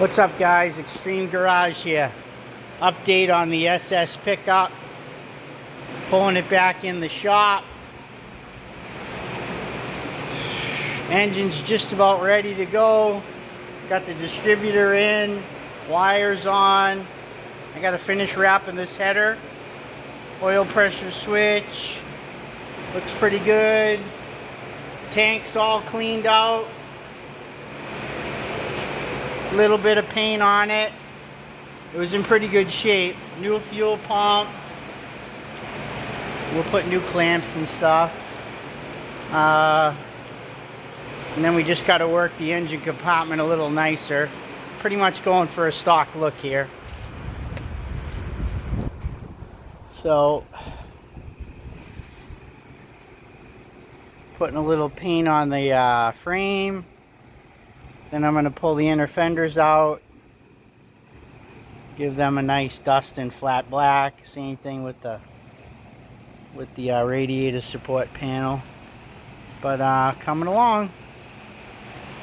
What's up, guys? Extreme Garage here. Update on the SS pickup. Pulling it back in the shop. Engine's just about ready to go. Got the distributor in, wires on. I gotta finish wrapping this header. Oil pressure switch. Looks pretty good. Tank's all cleaned out. Little bit of paint on it. It was in pretty good shape. New fuel pump. We'll put new clamps and stuff. And then we just got to work the engine compartment a little nicer. Pretty much going for a stock look here. So, putting a little paint on the frame. Then I'm going to pull the inner fenders out. Give them a nice dust and flat black. Same thing with the radiator support panel. But coming along.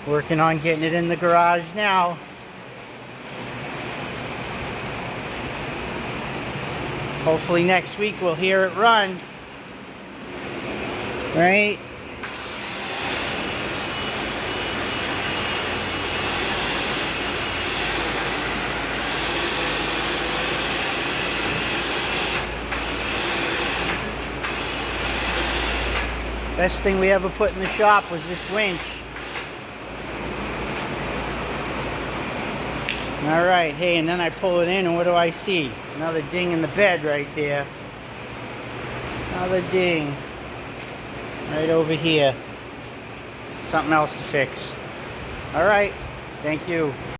Working on getting it in the garage now. Hopefully next week we'll hear it run. Right? Best thing we ever put in the shop was this winch. Alright, hey, and then I pull it in and what do I see? Another ding in the bed right there. Another ding. Right over here. Something else to fix. Alright, thank you.